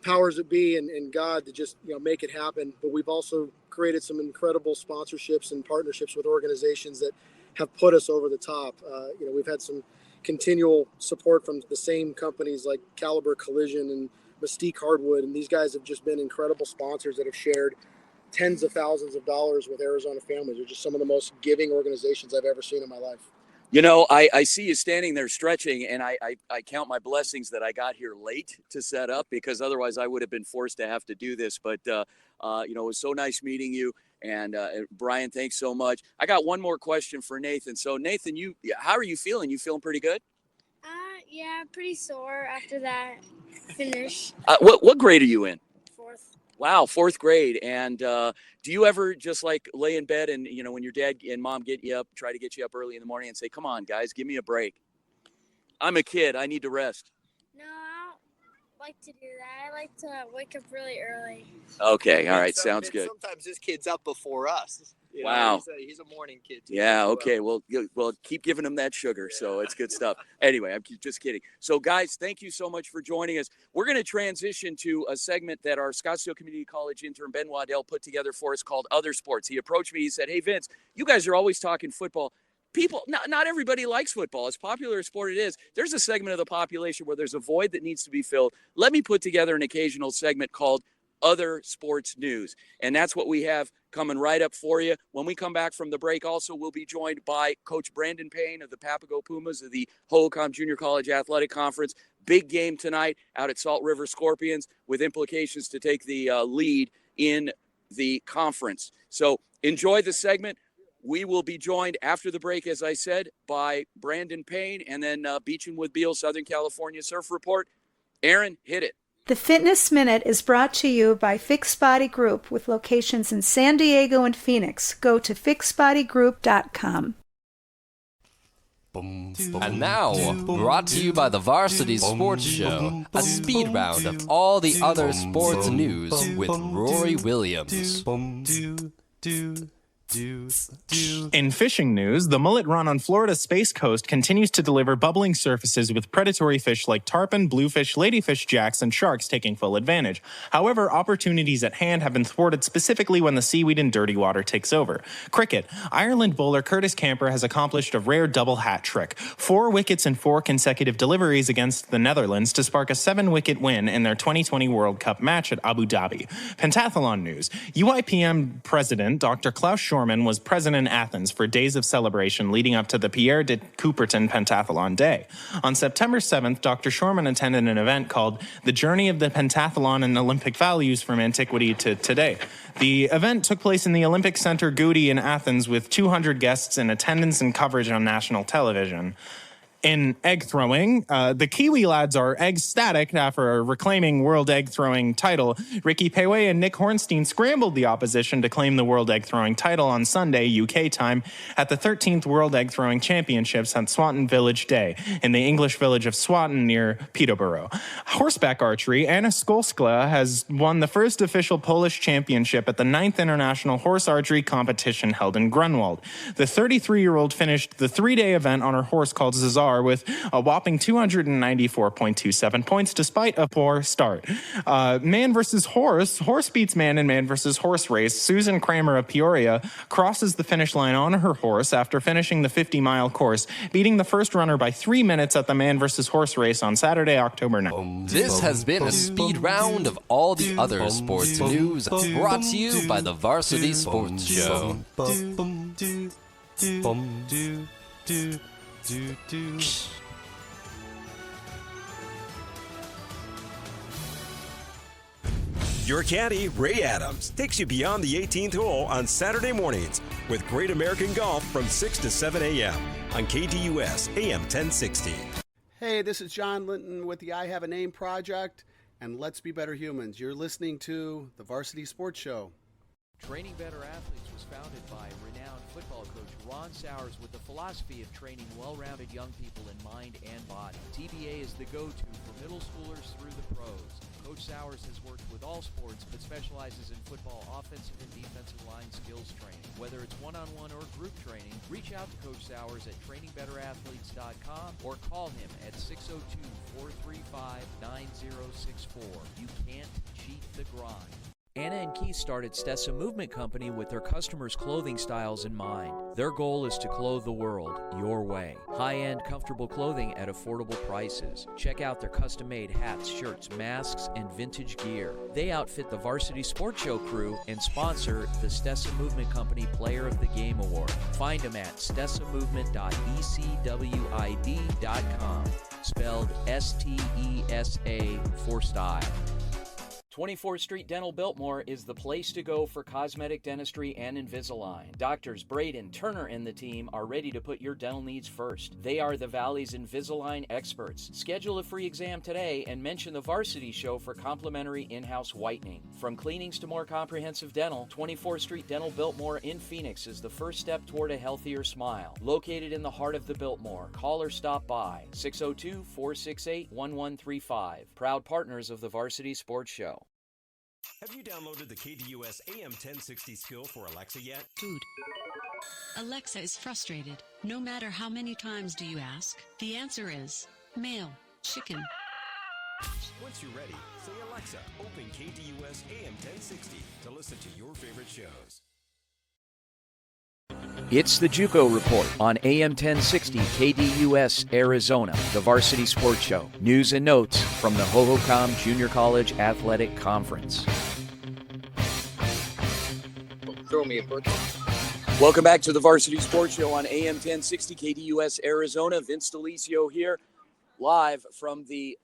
powers that be and God to just make it happen. But we've also created some incredible sponsorships and partnerships with organizations that have put us over the top. We've had some continual support from the same companies like Caliber Collision and Mystique Hardwood, and these guys have just been incredible sponsors that have shared tens of thousands of dollars with Arizona families. They're just some of the most giving organizations I've ever seen in my life. I see you standing there stretching, and I count my blessings that I got here late to set up, because otherwise I would have been forced to have to do this. But, it was so nice meeting you. And Brian, thanks so much. I got one more question for Nathan. So Nathan, how are you feeling? You feeling pretty good? Yeah, pretty sore after that finish. What grade are you in? 4th. Wow, 4th grade. And do you ever just like lay in bed and, when your dad and mom get you up, try to get you up early in the morning and say, come on, guys, give me a break? I'm a kid. I need to rest. No, I don't like to do that. I like to wake up really early. Okay, all right, sounds good. Sometimes this kid's up before us. Wow. He's a morning kid too. Yeah, okay. Well, keep giving him that sugar, so it's good stuff. Anyway, I'm just kidding. So, guys, thank you so much for joining us. We're going to transition to a segment that our Scottsdale Community College intern, Ben Waddell, put together for us called Other Sports. He approached me. He said, hey, Vince, you guys are always talking football. People, not everybody likes football. As popular a sport it is, there's a segment of the population where there's a void that needs to be filled. Let me put together an occasional segment called Other Sports News. And that's what we have coming right up for you. When we come back from the break, also, we'll be joined by Coach Brandon Payne of the Papago Pumas of the Hohokam Junior College Athletic Conference. Big game tonight out at Salt River Scorpions with implications to take the lead in the conference. So enjoy the segment. We will be joined after the break, as I said, by Brandon Payne and then Beachin with Beal, Southern California Surf Report. Aaron, hit it. The Fitness Minute is brought to you by Fixed Body Group with locations in San Diego and Phoenix. Go to fixedbodygroup.com. And now, brought to you by the Varsity Sports Show, a speed round of all the other sports news with Rory Williams. In fishing news, the mullet run on Florida's Space Coast continues to deliver bubbling surfaces with predatory fish like tarpon, bluefish, ladyfish, jacks, and sharks taking full advantage. However, opportunities at hand have been thwarted specifically when the seaweed and dirty water takes over. Cricket. Ireland bowler Curtis Camper has accomplished a rare double hat trick. 4 wickets in 4 consecutive deliveries against the Netherlands to spark a 7-wicket win in their 2020 World Cup match at Abu Dhabi. Pentathlon news. UIPM President Dr. Klaus Schormann was present in Athens for days of celebration leading up to the Pierre de Coubertin Pentathlon Day. On September 7th, Dr. Schormann attended an event called The Journey of the Pentathlon and Olympic Values from Antiquity to Today. The event took place in the Olympic Center Goudi in Athens with 200 guests in attendance and coverage on national television. In egg throwing, the Kiwi lads are ecstatic after reclaiming World Egg Throwing title. Ricky Peway and Nick Hornstein scrambled the opposition to claim the World Egg Throwing title on Sunday, UK time, at the 13th World Egg Throwing Championships at Swanton Village Day in the English village of Swanton near Peterborough. Horseback archery, Anna Skolskla has won the first official Polish championship at the 9th International Horse Archery competition held in Grunwald. The 33-year-old finished the 3-day event on her horse called Zazar with a whopping 294.27 points despite a poor start. Man versus horse. Horse beats man in man versus horse race. Susan Kramer of Peoria crosses the finish line on her horse after finishing the 50-mile course, beating the first runner by 3 minutes at the man versus horse race on Saturday, October 9th. This has been a speed round of all the other sports news brought to you by the Varsity Sports Show. Your caddy, Ray Adams, takes you beyond the 18th hole on Saturday mornings with Great American Golf from 6 to 7 a.m. on KDUS AM 1060. Hey, this is John Linton with the I Have a Name Project and Let's Be Better Humans. You're listening to the Varsity Sports Show. Training Better Athletes was founded by renowned football coach Ron Sowers with the philosophy of training well-rounded young people in mind and body. TBA is the go-to for middle schoolers through the pros. Coach Sowers has worked with all sports but specializes in football offensive and defensive line skills training. Whether it's one-on-one or group training, reach out to Coach Sowers at trainingbetterAthletes.com or call him at 602-435-9064. You can't cheat the grind. Anna and Keith started Stessa Movement Company with their customers' clothing styles in mind. Their goal is to clothe the world your way. High-end, comfortable clothing at affordable prices. Check out their custom-made hats, shirts, masks, and vintage gear. They outfit the Varsity Sports Show crew and sponsor the Stessa Movement Company Player of the Game Award. Find them at stessamovement.ecwid.com, spelled S-T-E-S-A for style. 24th Street Dental Biltmore is the place to go for cosmetic dentistry and Invisalign. Doctors Braden, Turner, and the team are ready to put your dental needs first. They are the Valley's Invisalign experts. Schedule a free exam today and mention the Varsity Show for complimentary in-house whitening. From cleanings to more comprehensive dental, 24th Street Dental Biltmore in Phoenix is the first step toward a healthier smile. Located in the heart of the Biltmore, call or stop by 602-468-1135. Proud partners of the Varsity Sports Show. Have you downloaded the KDUS AM 1060 skill for Alexa yet? Food. Alexa is frustrated. No matter how many times do you ask, the answer is mail, chicken. Once you're ready, say Alexa, open KDUS AM 1060 to listen to your favorite shows. It's the JUCO Report on AM 1060 KDUS Arizona, the Varsity Sports Show. News and notes from the Hohokam Junior College Athletic Conference. Throw me a birthday. Welcome back to the Varsity Sports Show on AM 1060 KDUS Arizona. Vince DeLisio here, live from the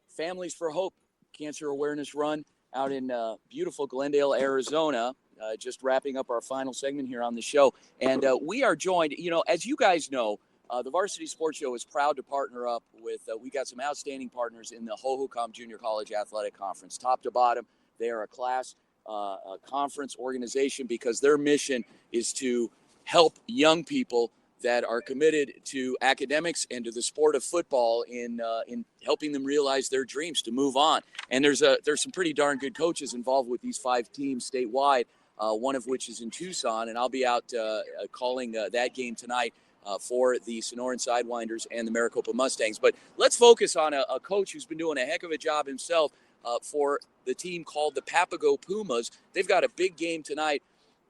Families for Hope Cancer Awareness Run out in beautiful Glendale, Arizona. Just wrapping up our final segment here on the show. And we are joined, as you guys know, the Varsity Sports Show is proud to partner up with, we got some outstanding partners in the Hohokam Junior College Athletic Conference. Top to bottom, they are a class a conference organization because their mission is to help young people that are committed to academics and to the sport of football in helping them realize their dreams to move on. And there's some pretty darn good coaches involved with these 5 teams statewide. One of which is in Tucson, and I'll be out calling that game tonight for the Sonoran Sidewinders and the Maricopa Mustangs. But let's focus on a coach who's been doing a heck of a job himself for the team called the Papago Pumas. They've got a big game tonight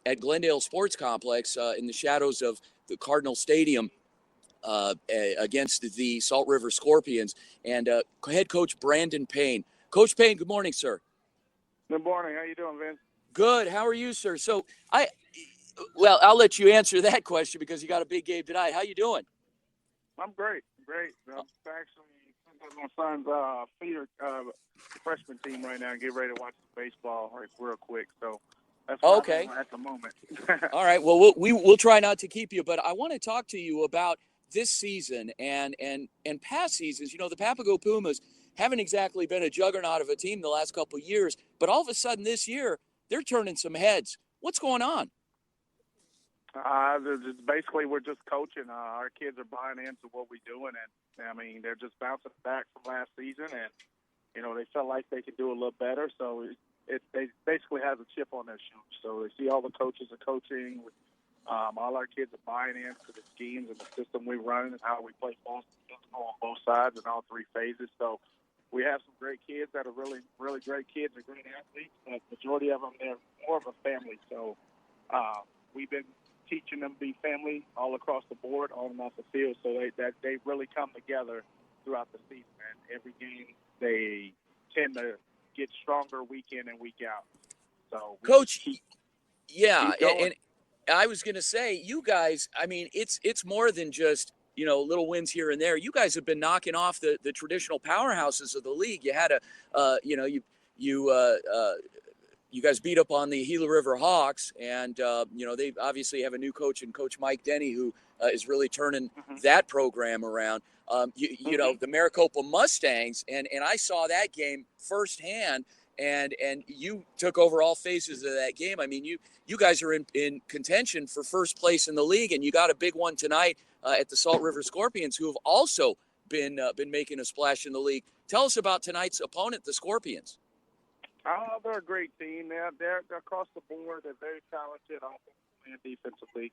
at Glendale Sports Complex in the shadows of the Cardinal Stadium against the Salt River Scorpions. And head coach Brandon Payne. Coach Payne, good morning, sir. Good morning. How you doing, Vince? Good. How are you, sir? So I'll let you answer that question because you got a big game tonight. How you doing? I'm great. I'm actually my son's feeder freshman team right now and get ready to watch the baseball real quick. So that's what I'm doing at the moment. All right. Well, we'll try not to keep you, but I want to talk to you about this season and past seasons, the Papago Pumas haven't exactly been a juggernaut of a team the last couple of years, but all of a sudden this year they're turning some heads. What's going on? Basically, we're just coaching. Our kids are buying into what we're doing, and I mean, they're just bouncing back from last season, and they felt like they could do a little better. So they basically has a chip on their shoes. So they see all the coaches are coaching. All our kids are buying into the schemes and the system we run and how we play ball on both sides and all three phases. So we have some great kids that are really, really great kids and great athletes, but the majority of them, they're more of a family. So we've been teaching them to be family all across the board, on and off the field, so they really come together throughout the season. And every game, they tend to get stronger week in and week out. So, Coach, and I was going to say, you guys, I mean, it's more than just, little wins here and there. You guys have been knocking off the traditional powerhouses of the league. You had you guys beat up on the Gila River Hawks, and, they obviously have a new coach in Coach Mike Denny, who is really turning that program around. The Maricopa Mustangs, and I saw that game firsthand, and you took over all phases of that game. I mean, you guys are in contention for first place in the league, and you got a big one tonight at the Salt River Scorpions, who have also been making a splash in the league. Tell us about tonight's opponent, the Scorpions. They're a great team. They're across the board. They're very talented offensively and defensively.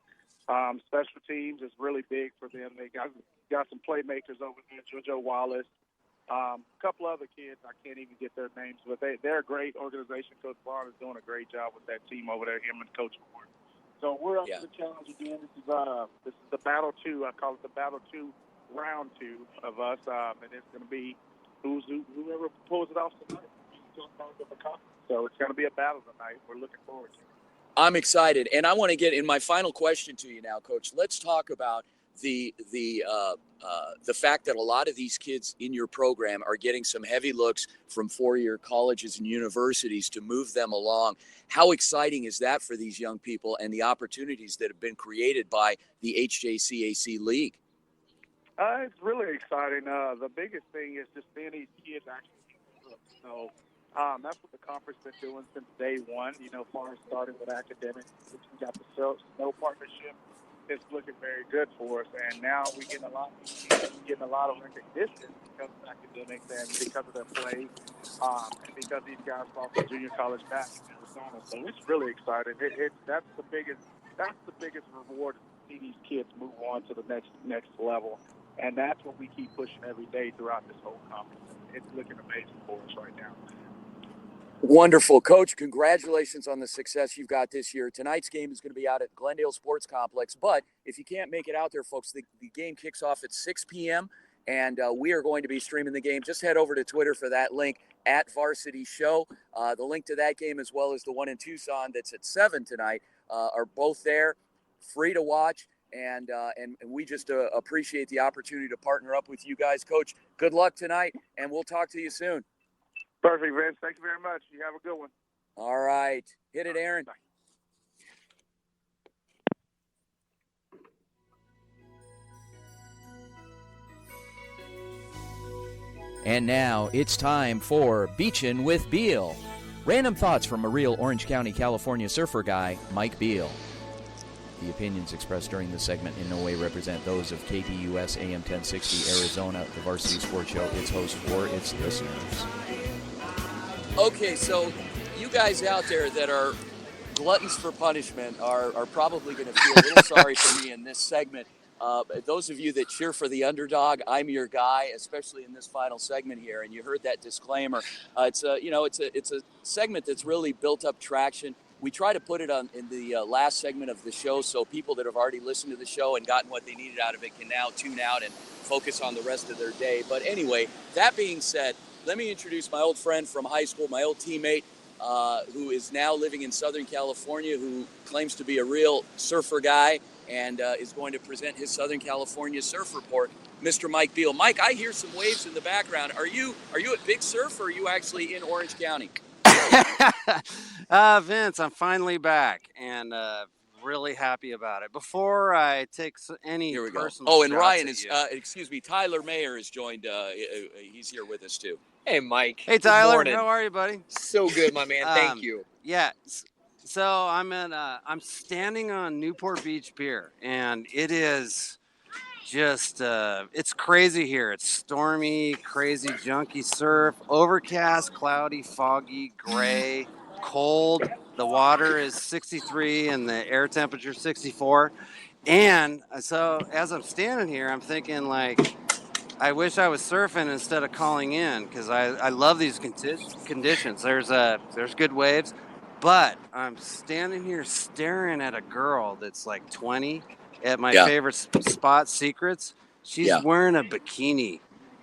Special teams is really big for them. They got some playmakers over there, JoJo Wallace. A couple other kids, I can't even get their names, but they're a great organization. Coach Vaughn is doing a great job with that team over there, him and Coach Ward. So we're up to the challenge again. This is the Battle 2. I call it the Battle 2, Round 2 of us, and it's going to be whoever pulls it off tonight. So it's going to be a battle tonight. We're looking forward to it. I'm excited, and I want to get in my final question to you now, Coach. Let's talk about the fact that a lot of these kids in your program are getting some heavy looks from four-year colleges and universities to move them along. How exciting is that for these young people and the opportunities that have been created by the HJCAC League? It's really exciting. The biggest thing is just seeing these kids actually. So that's what the conference has been doing since day one. Far as starting with academics, we got the snow partnership. It's looking very good for us, and now we're getting a lot of recognition because of academics and because of their play, and because these guys fall from junior college back in Arizona. So it's really exciting. That's the biggest reward to see these kids move on to the next level, and that's what we keep pushing every day throughout this whole conference. It's looking amazing for us right now. Wonderful. Coach, congratulations on the success you've got this year. Tonight's game is going to be out at Glendale Sports Complex, but if you can't make it out there, folks, the game kicks off at 6 p.m., and we are going to be streaming the game. Just head over to Twitter for that link, @Varsity Show. The link to that game, as well as the one in Tucson that's at 7 tonight, are both there, free to watch, and we just appreciate the opportunity to partner up with you guys. Coach, good luck tonight, and we'll talk to you soon. Perfect, Vince. Thank you very much. You have a good one. All right. Hit it, Aaron. Bye. And now it's time for Beachin' with Beal. Random thoughts from a real Orange County, California surfer guy, Mike Beal. The opinions expressed during this segment in no way represent those of KDUS AM 1060 Arizona, the Varsity Sports Show, its host, or its listeners. Okay, so you guys out there that are gluttons for punishment are probably going to feel a little sorry for me in this segment. Those of you that cheer for the underdog, I'm your guy, especially in this final segment here. And you heard that disclaimer. It's a segment that's really built up traction. We try to put it in the last segment of the show, so people that have already listened to the show and gotten what they needed out of it can now tune out and focus on the rest of their day. But anyway, that being said, let me introduce my old friend from high school, my old teammate, who is now living in Southern California, who claims to be a real surfer guy and is going to present his Southern California surf report, Mr. Mike Beal. Mike, I hear some waves in the background. Are you at Big Surf, or are you actually in Orange County? Vince, I'm finally back, and really happy about it. Before I take any Here we go. personal Oh, and shots Ryan at is, you. excuse me, Tyler Mayer is joined. He's here with us too. Hey, Mike. Hey, Good Tyler. morning. How are you, buddy? So good, my man. Thank you. Yeah. So I'm standing on Newport Beach Pier, and it is just it's crazy here. It's stormy, crazy, junky surf, overcast, cloudy, foggy, gray, cold. The water is 63 and the air temperature 64. And so as I'm standing here, I'm thinking like, I wish I was surfing instead of calling in, because I love these conditions. There's good waves, but I'm standing here staring at a girl that's like 20 at my favorite spot, Secrets. She's wearing a bikini,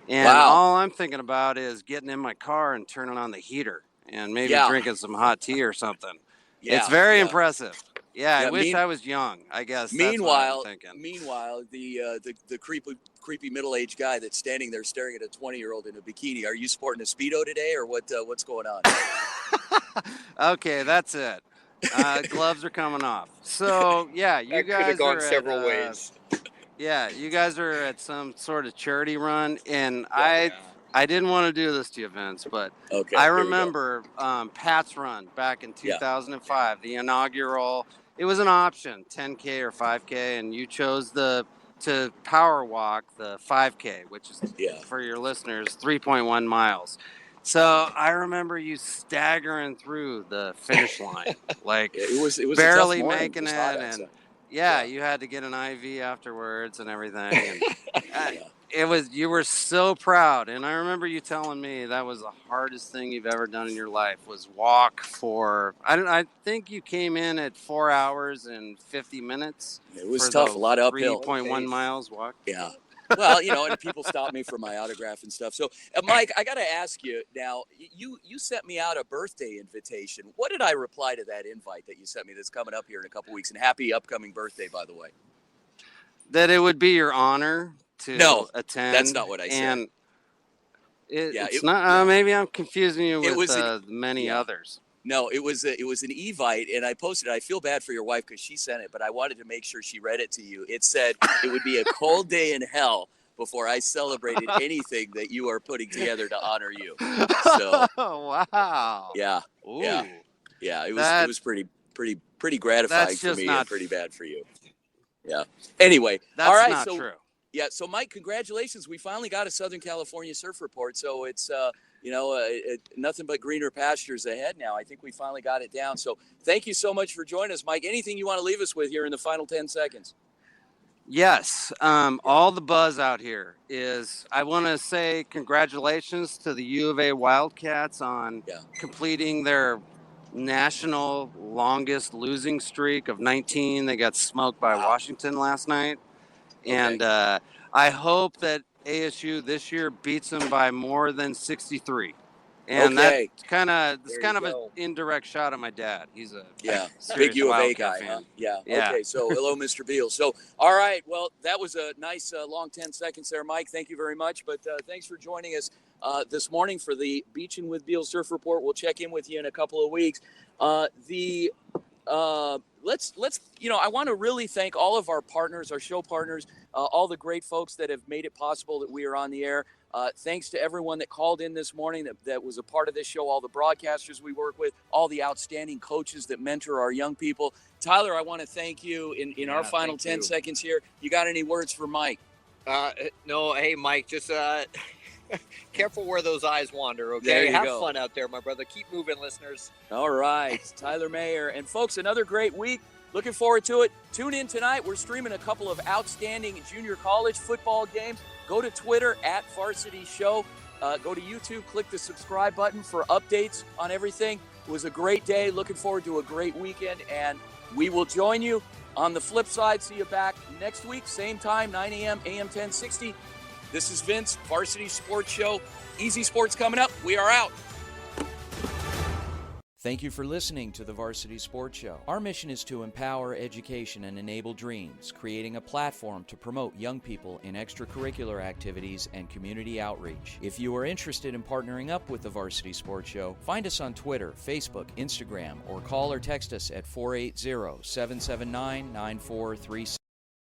and all I'm thinking about is getting in my car and turning on the heater and maybe drinking some hot tea or something. It's very impressive. Yeah, I wish I was young. I guess that's what I'm thinking. Meanwhile, the creepy middle-aged guy that's standing there staring at a 20-year-old in a bikini. Are you sporting a Speedo today, or what's going on? Okay, that's it. Gloves are coming off. So yeah, you guys could have gone are several ways. Yeah, you guys are at some sort of charity run, and I didn't want to do this to you, Vince, but I remember Pat's run back in 2005, the inaugural. It was an option, 10K or 5K, and you chose to power walk the 5K, which is, for your listeners, 3.1 miles. So I remember you staggering through the finish line, like it was barely a tough morning. making it, and you had to get an IV afterwards and everything. And you were so proud, and I remember you telling me that was the hardest thing you've ever done in your life was walk for. I think you came in at 4 hours and 50 minutes. It was tough, a lot of uphill. 3.1 miles walk. Yeah. Well, and people stop me for my autograph and stuff. So, Mike, I got to ask you now. You sent me out a birthday invitation. What did I reply to that invite that you sent me? That's coming up here in a couple weeks. And happy upcoming birthday, by the way. That it would be your honor to attend. That's not what I said. And it's not. Maybe I'm confusing you with many others. No, it was an Evite, and I posted it. I feel bad for your wife because she sent it, but I wanted to make sure she read it to you. It said it would be a cold day in hell before I celebrated anything that you are putting together to honor you. So, wow. Yeah. Ooh. Yeah. It was pretty gratifying for me and pretty bad for you. Yeah. Anyway, that's all right. Not so true. Yeah. So, Mike, congratulations. We finally got a Southern California surf report. So it's nothing but greener pastures ahead now. I think we finally got it down. So thank you so much for joining us, Mike. Anything you want to leave us with here in the final 10 seconds? Yes. All the buzz out here is I want to say congratulations to the U of A Wildcats on completing their national longest losing streak of 19. They got smoked by Washington last night. And I hope that ASU this year beats them by more than 63. And that's kind of an indirect shot at my dad. He's a big U of A Wildcat guy, fan. huh? Yeah. Okay. So hello, Mr. Beal. So all right. Well, that was a nice long 10 seconds there, Mike. Thank you very much. But thanks for joining us this morning for the Beachin' with Beal Surf Report. We'll check in with you in a couple of weeks. Let's I want to really thank all of our partners, our show partners, all the great folks that have made it possible that we are on the air. Thanks to everyone that called in this morning that was a part of this show, all the broadcasters we work with, all the outstanding coaches that mentor our young people. Tyler, I want to thank you in our final 10 seconds here. You got any words for Mike? No, hey, Mike, just careful where those eyes wander, okay? There you Have go. fun out there, my brother. Keep moving, listeners. All right, Tyler Mayer. And folks, another great week. Looking forward to it. Tune in tonight. We're streaming a couple of outstanding junior college football games. Go to Twitter at Varsity Show. Go to YouTube. Click the subscribe button for updates on everything. It was a great day. Looking forward to a great weekend. And we will join you on the flip side. See you back next week. Same time, 9 a.m., AM 1060. This is Vince, Varsity Sports Show. Easy Sports coming up. We are out. Thank you for listening to the Varsity Sports Show. Our mission is to empower education and enable dreams, creating a platform to promote young people in extracurricular activities and community outreach. If you are interested in partnering up with the Varsity Sports Show, find us on Twitter, Facebook, Instagram, or call or text us at 480-779-9436.